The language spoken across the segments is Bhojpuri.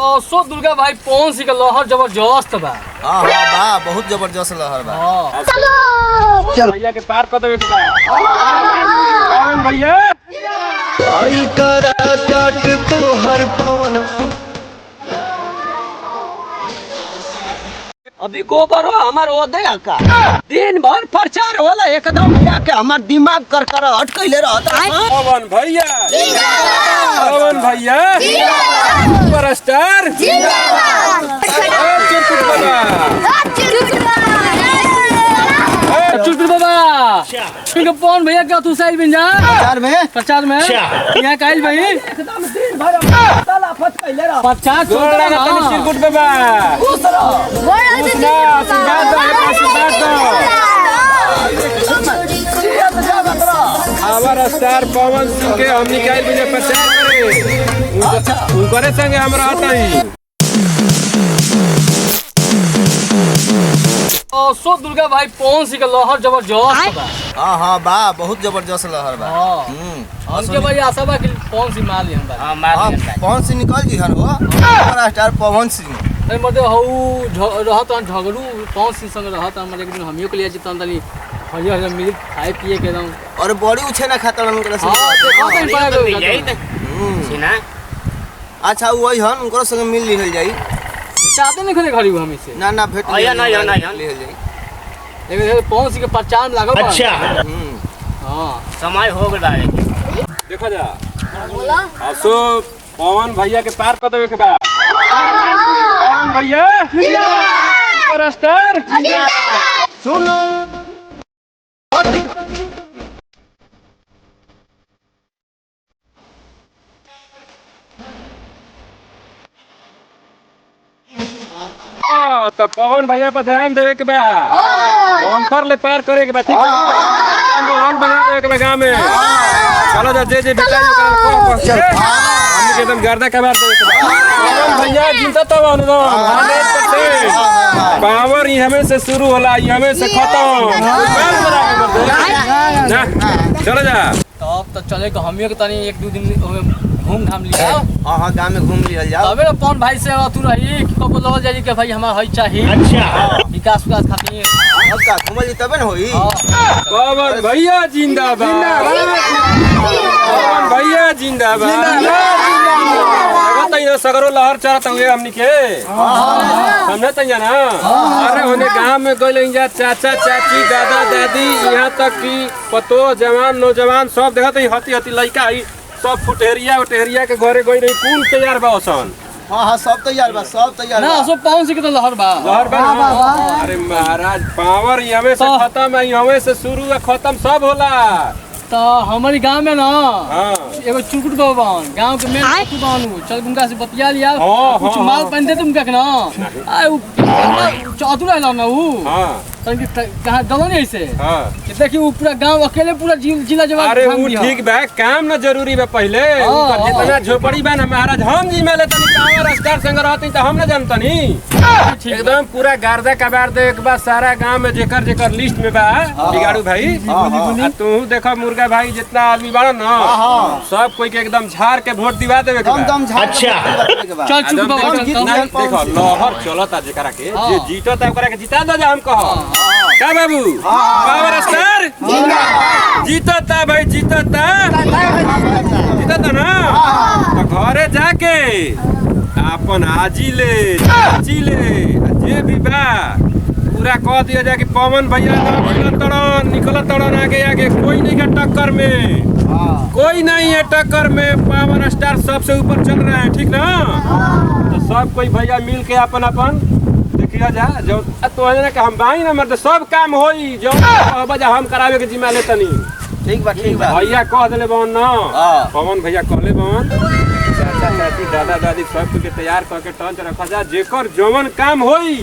सो दुर्गा भाई कौन सी का लहर जबरदस्त बा। हां बा बहुत जबरदस्त लहर बा। चलो भैया के पार कर देबे कौन भैया आई करा काट तो हर पवन अभी गोबर हो हमार ओदे का दिन भर प्रचार होला एकदम जाके हमार दिमाग कर अटकैले रहता है। पवन भैया पवन भैया सुपरस्टार चुटकुल बाबा पवन भैया क्या तू साइड में जा प्रचार में यहाँ काइल भाई एकदम दिन भर साला फटकैले रह प्रचार जोड़ा ना तनी चिरकुट बाबा उसना आशीर्वाद दो आशीर्वाद दो हमारा स्टार पवन सिंह के हम निकाल बिना प्रचार करे उनकरे संगे हमरा आता ही। सो दुर्गा भाई कौन सी का लहर जबरदस्त बा। हां बा बहुत जबरदस्त लहर बा। हमके भाई आशा बा कि कौन सी मार ली हम भाई। हां कौन सी निकल जी हन हो सुपरस्टार पवन सिंह। अरे मतलब हऊ रहत झगड़ू कौन सी संग रहत मतलब एक दिन हमियो के लिए जितन तनी हरियर हरियर मिल खाए पिए के एकदम और बड़ी उछे ना खाता उनकरा से। सीना अच्छा वही हन उनकरा संग मिल लिहल जाई। चाहते नहीं खरे घड़ी हमी से ना भेट लिहल जाई। लेकिन कौन सी के प्रचार में लागल बा। अच्छा हां समय हो गया देखा जा असो पवन भैया के पार कर देबे के बा। पवन भैया सुपरस्टार सुनो तो पवन भैया पर ध्यान देवे के बा कर ले पार करे के बा ठीक है बना देवे के बा गांव में चलो जा जे बेटा जो हम के एकदम गर्दा कबार देवे के बा पवन भैया जीता तो अनुदान 100% पावर ही हमें से शुरू होला ही हमें से खत्म ना चलो जा तब तो चले को हमियो के तनी एक दो दिन घूम घाम लिया। हां गांव में घूम लिहल जाओ। तबे पवन भाई से तू रही कि कब लगल जाई के भाई हमार हई चाहिए। अच्छा विकास खातिर अब का घूमल जी तबे न होई। पवन भैया जिंदाबाद पवन भैया जिंदाबाद तैयार सगरो लहर चढ़त हुए हमनी के हमने तैया ना अरे होने गांव में गइल जा चाचा चाची दादा दादी यहाँ तक कि पतो जवान नौजवान सब देखत हती हती लइका ही सब फुटेरिया के घरे गई रही कुल तैयार बा ओसन। हां सब तैयार बा सब तैयार ना सो पवन से के तो लहर बा अरे महाराज पावर ही हमें से खत्म है हमें से शुरू है खत्म सब होला। तो हमारे गांव में ना हां एगो चुकुट बाबन गांव के मेन चुकुट बानू चल उनका से बतिया लिया कुछ माल पहनते तुम का ना आ चतुर है ना वो हां तन कहां दलन है से हां देखी वो पूरा गांव अकेले पूरा जिला जवाब अरे वो ठीक बा काम ना जरूरी बा पहले उनका जितना झोपड़ी बा ना महाराज हम जी में ले तनी पावर स्टार संग रहती त हम ना जानतनी एकदम पूरा गार्दा कबार दे एक बार सारा गांव में जेकर लिस्ट में बा बिगाड़ू भाई तू देखो मुर्गा भाई जितना आदमी बा ना सब कोई के एकदम झाड़ के वोट दिवा देवे के बा। अच्छा चल चुकुट बाबा देखो लहर चलता जेकरा के जे जीतता ओकरा के जिता दो जा हम कहो का बाबू पावर स्टार जीतता भाई जीतता ना तो घरे जाके अपन आजी ले चाची ले जे भी बा पूरा कह दिया जाए कि पवन भैया निकल तड़न आगे कोई नहीं है टक्कर में कोई नहीं है टक्कर में पावर स्टार सबसे ऊपर चल रहा है ठीक ना। तो सब कोई भैया मिल के अपन देखिया जा जो तो हम बाई ना मर्द सब काम होई जो बजा हम करावे के जिम्मा ले तनी ठीक बा भैया कह देले बहन ना पवन भैया कहले बहन चाचा चाची दादा दादी सब के तैयार करके टंच रखा जा जेकर जवन काम होई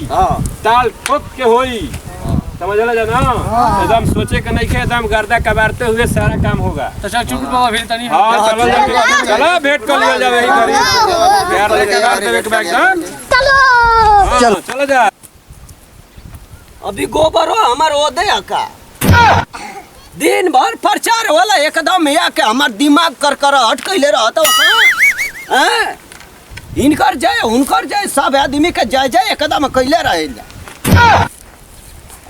ताल ठोक के होई समझला जा ना एकदम सोचे के नहीं के एकदम गर्दा कबारते हुए सारा काम होगा। तो चल चुकुट बाबा फिर तनी हां चलो भेंट कर लिया जावे यही करी प्यार लेके बात देवे के एकदम चलो चलो जा अभी गोबर हो हमार ओदे का दिन भर प्रचार होला एकदम या के हमार दिमाग कर अटकैले रहता इनकर जय उनकर जय सब आदमी के जय जय एकदम कैले रहे।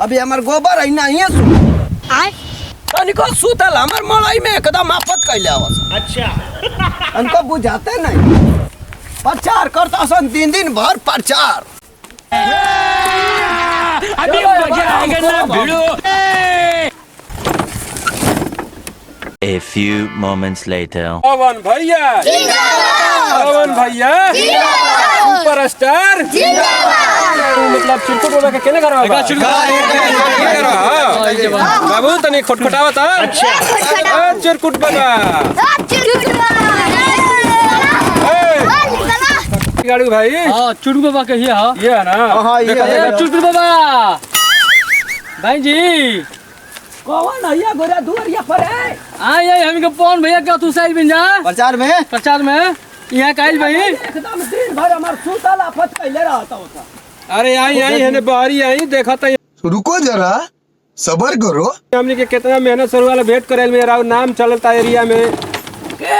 अभी हमार गोबर है नहीं है तनिको सुतल हमार मड़ई में एकदम आफत कैले आवस। अच्छा उनको बुझाते नहीं प्रचार करता सन दिन भर प्रचार। अभी मजा आएगा ना भिड़ो। A few moments later. पवन भैया पवन भैया सुपरस्टार मतलब चिरकुट बाबा के केने करवा बाबू तनी खटखटावा था। अच्छा चिरकुट बाबा गाड़ू भाई हां चुटकू बाबा के ये हां ये है ना। हाँ, ये है। चुटकू बाबा भाई जी कौन है गोरा दुआरिया पर है? आए हमके पवन भैया का तू साइड बन जा प्रचार में यहाँ काइल भाई एकदम दिन भर हमार सुतल आफत कैले रहता होता। अरे आई है बाहरी आई देखा था रुको जरा सबर करो। हमने के कितना मेहनत से वाला भेंट करे मेरा नाम चलता एरिया में। के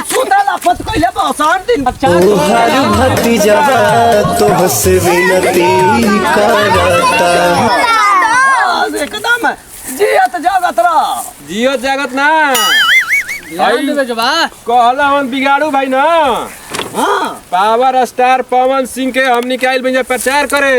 सुतल आफत कैले बसान दिन तोहर भतीजा तो हंस विनती करता। एकदम जियत जगत रह जियो जगत ना ध्यान देवे जबा कहला हम बिगाड़ू भाई ना। हाँ पावर स्टार पवन सिंह के हम निकाल बन प्रचार करे।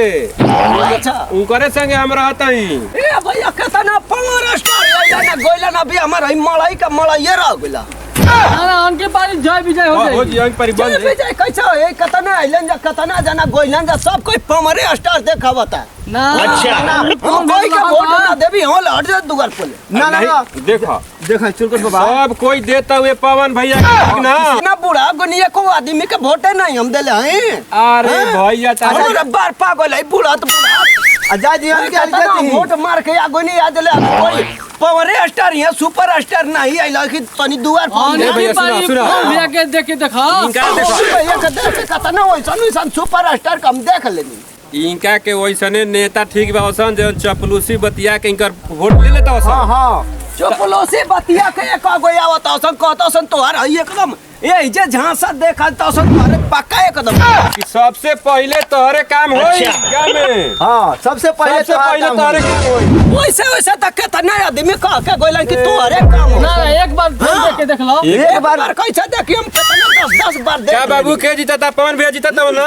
अच्छा उनकरे संगे हम रहता ही। ए भैया कितना पावर स्टार है ना गोइला ना भी हमार मड़ई का मड़ई रह गेला। ना अंके पारी जय विजय हो हो जाए जी अंक परिबंध जय विजय कैसे है कितना आइलन जा कितना जना गोइलन जा सब कोई पावर स्टार देखावता। ना हम कोई के वोट ना देबी हो लड़ जा दुगर पे ना देखो चिरकुट बाबा सब कोई देता हुए पवन भैया के ना। ना बूढ़ा गुनिया को आदमी के वोटे नहीं हम देले हैं। अरे भैया तारा अरे बार पागल है बूढ़ा तो बूढ़ा आजाद जी हम कितना वोट मार के आगो नहीं आ देले कोई पावर स्टार है सुपर स्टार नहीं आइला कि तनी दुआर पर भैया, अंके सुना, पारी सुना। पवन भैया के देख के देखा इनका देखो भैया के देख के कितना वैसन सुपर स्टार कम देख लेनी। इनका के वैसने नेता ठीक बा वसन जो चपलूसी बतिया के इनकर वोट ले लेता वसन। हाँ जो पड़ोसी बतिया के एक गो आवत औसन कहत औसन तोहार है एकदम ए जे झांसा देखा तो औसन तोहारे पक्का एकदम कि सबसे पहले तोहरे काम होई क्या में। हाँ सबसे पहले तोहरे काम होई। वैसे वैसे तक कितना आदमी कह के गोइलन कि तोहरे काम हो। ना एक बार फिर देख के देख लो एक बार कैसे देखी हम कितना 10 बार देख क्या बाबू के जीता था पवन भैया जीता था ना।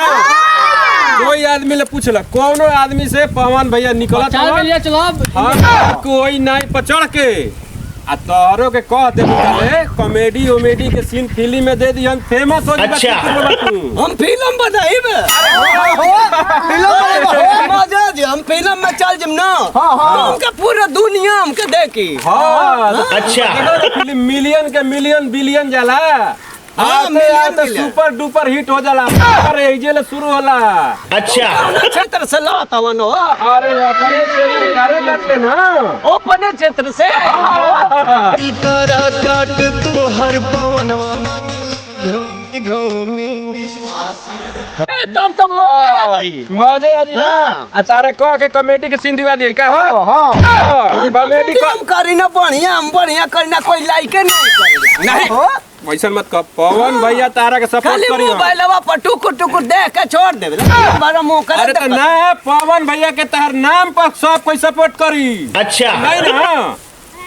कोई आदमी ले पूछला कौनो आदमी से पवन भैया निकला चार था मिलिया चलो हाँ कोई नहीं पचड़ के आ तोहरो के कह दे चले कॉमेडी ओमेडी के सीन फिल्म में दे दी हम फेमस हो अच्छा। तू हम फिल्म बनाई में मजा जी हम फिल्म में चल जम ना हमके पूरा दुनिया हमके देखी। हाँ अच्छा। फिल्म मिलियन के मिलियन बिलियन जाला। हाँ, आते मिलियन आते मिलियन। सुपर डुपर हिट हो जाला। अरे एजे ले शुरू होला। अच्छा क्षेत्र से लाता वनो अरे अपने से गारे लगते ना अपने क्षेत्र से करा काट तोहर पवनवा घूमी तब तो मजे आ जी आ तारे कह के कॉमेडी के सीन दिवा दिए का हो हां कॉमेडी को हम करी ना बढ़िया हम बढ़िया करना कोई लाइक नहीं नहीं वैसा मत कह पवन भैया तारा के सपोर्ट खाली करियो। मोबाइलवा पर टुकुर टुकुर देख के छोड़ देबे बड़ा मुंह कर अरे तो ना पवन भैया के तार नाम पर सब कोई सपोर्ट करी। अच्छा नहीं ना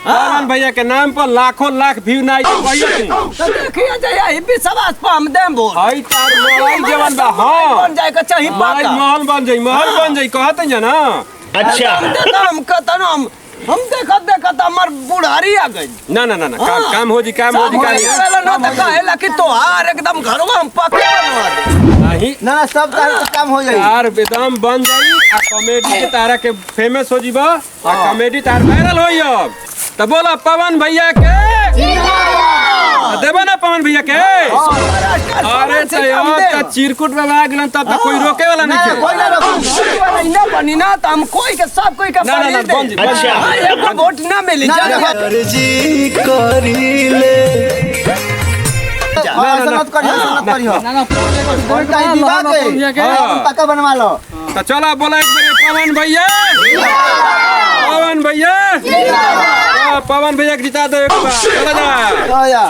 पवन भैया के नाम पर लाखों लाख व्यू ना आई भैया तो देखिए जाए ये भी सवास पर हम देम बोल आई तार मोबाइल जवान बा हां बन जाएगा चाहिए महल बन जाई कहत है ना। अच्छा हम कहता हम देखत हमार बुढ़ारी आ गई। ना ना ना ना काम हो जी काम हो जी ना तो कहेला कि तोहार एकदम घरवा हम पक्के बनवा दे नहीं ना सब काम हो जाए तार बेदम बन जाई आ कॉमेडी के तारा के फेमस हो जीबा आ कॉमेडी तार वायरल होई अब तो बोला पवन भैया के देबा ना पवन भैया के। अरे तो चिरकुट में आ गेलन तब तो कोई रोके वाला नहीं है। कोई ना रोक बनी ना तो हम कोई के सब कोई के ना ना बन जी अच्छा एगो वोट ना मिली अर्जी करीले मत करियो ना ना पक्का बनवा लो तो चला बोला एक बार पवन भैया पवन भैया पवन भैया को जिता दो एक बार चला जा आया